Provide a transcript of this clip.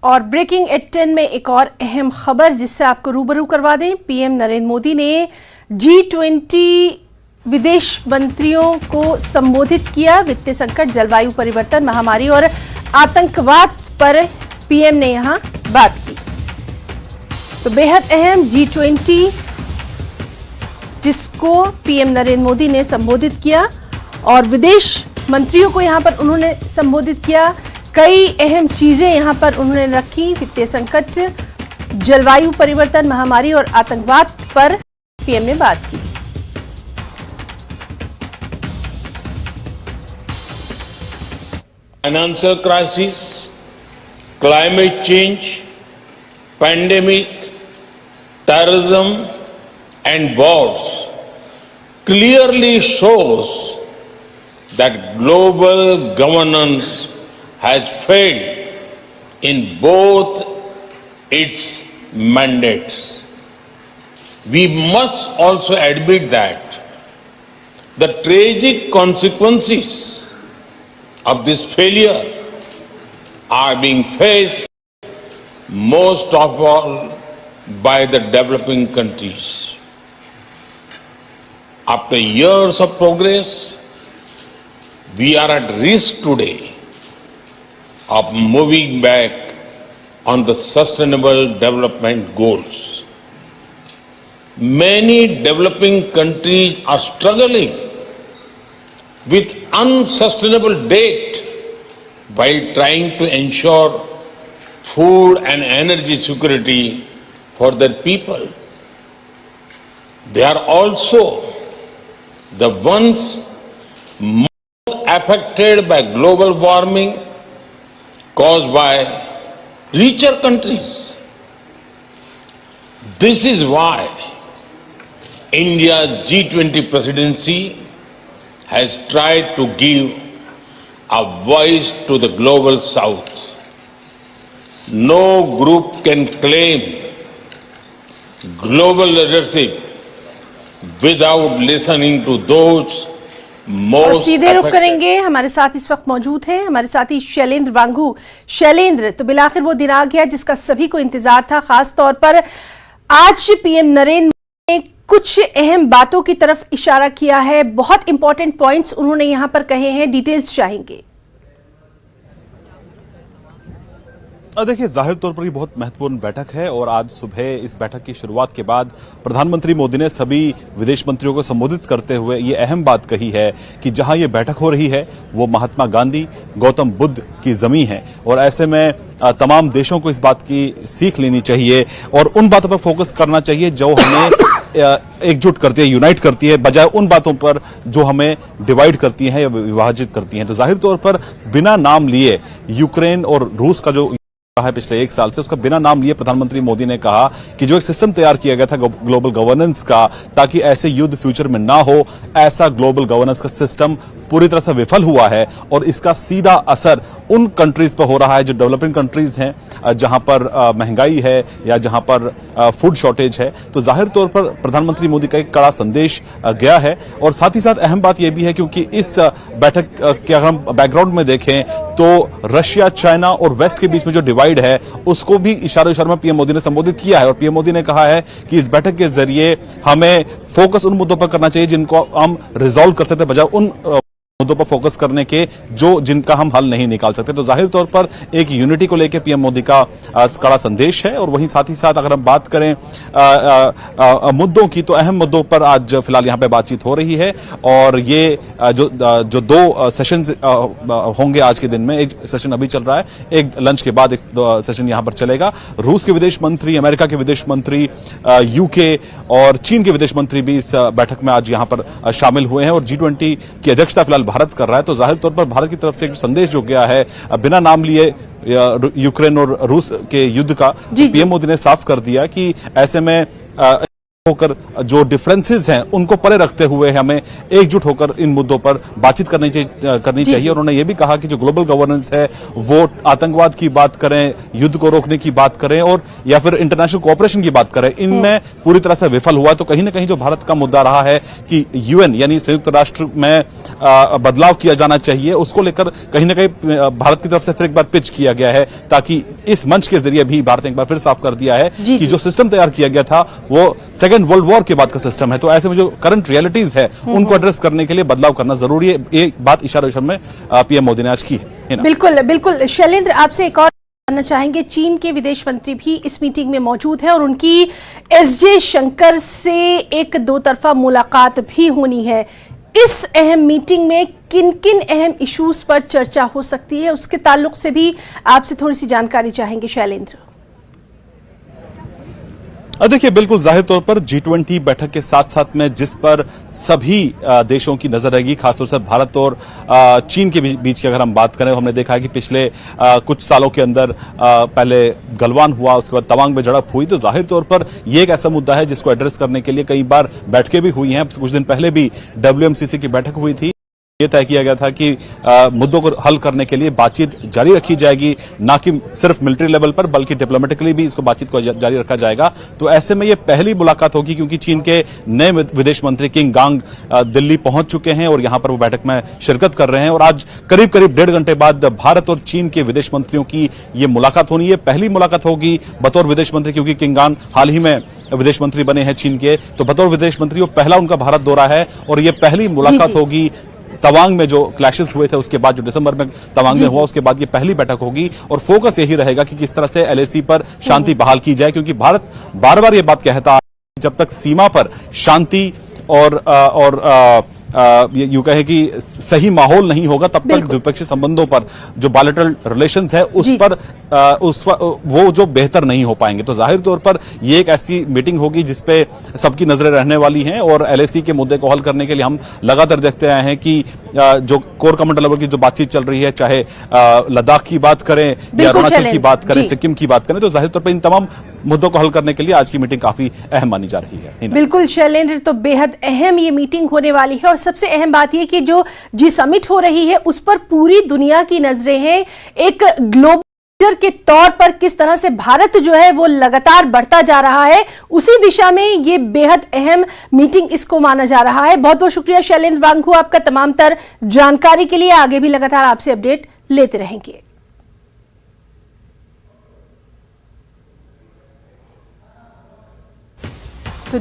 और breaking eight 10 में एक और अहम खबर जिससे आपको रूबरू करवा दें। पीएम नरेंद्र मोदी ने G20 विदेश मंत्रियों को संबोधित किया। वित्तीय संकट, जलवायु परिवर्तन, महामारी और आतंकवाद पर पीएम ने यहां बात की। तो बेहद अहम G20 जिसको पीएम नरेंद्र मोदी ने संबोधित किया और विदेश मंत्रियों को यहां पर उन्होंने संबोधित किया। कई अहम चीजें यहां पर उन्होंने रखी। वित्तीय संकट, जलवायु परिवर्तन, महामारी और आतंकवाद पर पीएम ने बात की। Financial crisis, climate change, pandemic, terrorism and wars clearly shows that global governance has failed in both its mandates. We must also admit that the tragic consequences of this failure are being faced most of all by the developing countries. After years of progress, we are at risk today of moving back on the sustainable development goals. Many developing countries are struggling with unsustainable debt while trying to ensure food and energy security for their people. They are also the ones most affected by global warming caused by richer countries. This is why India's G20 presidency has tried to give a voice to the global south. No group can claim global leadership without listening to those most सीधे रुक करेंगे। हमारे साथ इस वक्त मौजूद हैं हमारे साथी शैलेंद्र वांगू। शैलेंद्र, तो बिलाखिर वो दिन आ गया जिसका सभी को इंतजार था। खास तौर पर आज पीएम नरेंद्र मोदी ने कुछ अहम बातों की तरफ इशारा किया है। बहुत इंपॉर्टेंट पॉइंट्स उन्होंने यहां पर कहे हैं, डिटेल्स चाहेंगे। देखिए, जाहिर तौर पर ये बहुत महत्वपूर्ण बैठक है और आज सुबह इस बैठक की शुरुआत के बाद प्रधानमंत्री मोदी ने सभी विदेश मंत्रियों को संबोधित करते हुए ये अहम बात कही है कि जहां ये बैठक हो रही है वो महात्मा गांधी, गौतम बुद्ध की जमीन है और ऐसे में तमाम देशों को इस बात की सीख लेनी चाहिए और उन बातों पर फोकस करना चाहिए जो हमें एकजुट करती है, यूनाइट करती है, बजाय उन बातों पर जो हमें डिवाइड करती हैं या विभाजित करती हैं। तो जाहिर तौर पर बिना नाम लिए यूक्रेन और रूस का जो है पिछले एक साल से, उसका बिना नाम लिए प्रधानमंत्री मोदी ने कहा कि जो एक सिस्टम तैयार किया गया था ग्लोबल गवर्नेंस का, ताकि ऐसे युद्ध फ्यूचर में ना हो, ऐसा ग्लोबल गवर्नेंस का सिस्टम पूरी तरह से विफल हुआ है और इसका सीधा असर उन कंट्रीज पर हो रहा है जो डेवलपिंग कंट्रीज हैं, जहां पर महंगाई है या जहां पर फूड शॉर्टेज है। तो जाहिर तौर पर प्रधानमंत्री मोदी का एक कड़ा संदेश गया है और साथ ही साथ अहम बात यह भी है क्योंकि इस बैठक के अगर हम बैकग्राउंड में देखें तो रशिया, चाइना और वेस्ट के बीच में जो डिवाइड है उसको भी इशारे में पीएम मोदी ने संबोधित किया है और पीएम मोदी ने कहा है कि इस बैठक के जरिए हमें फोकस उन मुद्दों पर करना चाहिए जिनको हम रिजॉल्व कर सकते, बजाय उन मुद्दों पर फोकस करने के जिनका हम हल नहीं निकाल सकते। तो जाहिर तौर पर एक यूनिटी को लेकर पीएम मोदी का कड़ा संदेश है और वहीं साथ ही साथ अगर हम बात करें मुद्दों की तो अहम मुद्दों पर आज फिलहाल यहां पे बातचीत हो रही है और ये जो दो सेशन होंगे आज के दिन में, एक सेशन अभी चल रहा है, एक लंच के बाद एक सेशन यहां पर चलेगा। रूस के विदेश मंत्री, अमेरिका के विदेश मंत्री, यूके और चीन के विदेश मंत्री भी इस बैठक में आज यहां पर शामिल हुए हैं और G20 की अध्यक्षता फिलहाल भारत कर रहा है। तो जाहिर तौर पर भारत की तरफ से एक संदेश जो गया है बिना नाम लिए यूक्रेन और रूस के युद्ध का, पीएम मोदी ने साफ कर दिया कि ऐसे में होकर जो डिफरेंसेस हैं उनको परे रखते हुए हमें एकजुट होकर इन मुद्दों पर बातचीत करनी चाहिए। और उन्होंने ये भी कहा कि जो ग्लोबल गवर्नेंस है वो आतंकवाद की बात करें, युद्ध को रोकने की बात करें और या फिर इंटरनेशनल कोऑपरेशन की बात करें, इनमें पूरी तरह से विफल हुआ। तो कहीं ना कहीं जो भारत का मुद्दा रहा है कि यूएन यानी संयुक्त राष्ट्र में बदलाव किया जाना चाहिए, उसको लेकर कहीं ना कहीं भारत की तरफ से फिर एक बार पिच किया गया है, ताकि इस मंच के जरिए भी भारत ने एक बार फिर साफ कर दिया है कि जो सिस्टम तैयार किया गया था वो सेकेंड वर्ल्ड वॉर के बाद का सिस्टम है। तो ऐसे में जो करंट रियलिटीज है उनको एड्रेस करने के लिए बदलाव करना जरूरी है। ये बात इशारा में पीएम मोदी ने आज की है ना? बिल्कुल बिल्कुल। शैलेंद्र, आपसे एक और जानना चाहेंगे, चीन के विदेश मंत्री भी इस मीटिंग में मौजूद है और उनकी एस शंकर से एक दो तरफा मुलाकात भी होनी है। इस अहम मीटिंग में किन किन अहम इश्यूज पर चर्चा हो सकती है, उसके ताल्लुक से भी आपसे थोड़ी सी जानकारी चाहेंगे शैलेंद्र। देखिए, बिल्कुल जाहिर तौर पर G20 बैठक के साथ साथ में जिस पर सभी देशों की नजर रहेगी, खासतौर से भारत और चीन के बीच की अगर हम बात करें, हमने देखा है कि पिछले कुछ सालों के अंदर पहले गलवान हुआ, उसके बाद तवांग में झड़प हुई। तो जाहिर तौर पर यह एक ऐसा मुद्दा है जिसको एड्रेस करने के लिए कई बार बैठकें भी हुई हैं। कुछ दिन पहले भी WMCC की बैठक हुई थी। ये तय किया गया था कि मुद्दों को हल करने के लिए बातचीत जारी रखी जाएगी, ना कि सिर्फ मिलिट्री लेवल पर बल्कि डिप्लोमेटिकली भी इसको बातचीत को जारी रखा जाएगा। तो ऐसे में ये पहली मुलाकात होगी, क्योंकि चीन के नए विदेश मंत्री किंग गांग दिल्ली पहुंच चुके हैं और यहां पर वो बैठक में शिरकत कर रहे हैं। और आज करीब करीब 1.5 घंटे बाद भारत और चीन के विदेश मंत्रियों की ये मुलाकात होनी है। पहली मुलाकात होगी बतौर विदेश मंत्री, क्योंकि किंग गांग हाल ही में विदेश मंत्री बने हैं चीन के, तो बतौर विदेश मंत्री वो पहला उनका भारत दौरा है और ये पहली मुलाकात होगी। तवांग में जो क्लैशेस हुए थे उसके बाद, जो दिसंबर में तवांग में हुआ, उसके बाद ये पहली बैठक होगी और फोकस यही रहेगा कि किस तरह से LAC पर शांति बहाल की जाए, क्योंकि भारत बार बार ये बात कहता है जब तक सीमा पर शांति और यूं कहे कि सही माहौल नहीं होगा, तब तक द्विपक्षीय संबंधों पर जो बायलैटरल रिलेशंस है उस पर वो जो बेहतर नहीं हो पाएंगे। तो जाहिर तौर पर ये एक ऐसी मीटिंग होगी जिसपे सबकी नजरें रहने वाली हैं और LAC के मुद्दे को हल करने के लिए हम लगातार देखते आए हैं कि जो कोर कमांडर लेवल की जो बातचीत चल रही है, चाहे लद्दाख की बात करें या अरुणाचल की बात करें, सिक्किम की बात करें, तो जाहिर तौर पर इन तमाम मुद्दों को हल करने के लिए आज की मीटिंग काफी अहम मानी जा रही है। बिल्कुल शैलेंद्र, तो बेहद अहम ये मीटिंग होने वाली है और सबसे अहम बात यह कि जो G समिट हो रही है उस पर पूरी दुनिया की नजरें हैं। एक ग्लोबल के तौर पर किस तरह से भारत जो है वो लगातार बढ़ता जा रहा है, उसी दिशा में ये बेहद अहम मीटिंग इसको माना जा रहा है। बहुत बहुत शुक्रिया शैलेंद्र वांगहू आपका तमाम तर जानकारी के लिए। आगे भी लगातार आपसे अपडेट लेते रहेंगे। तो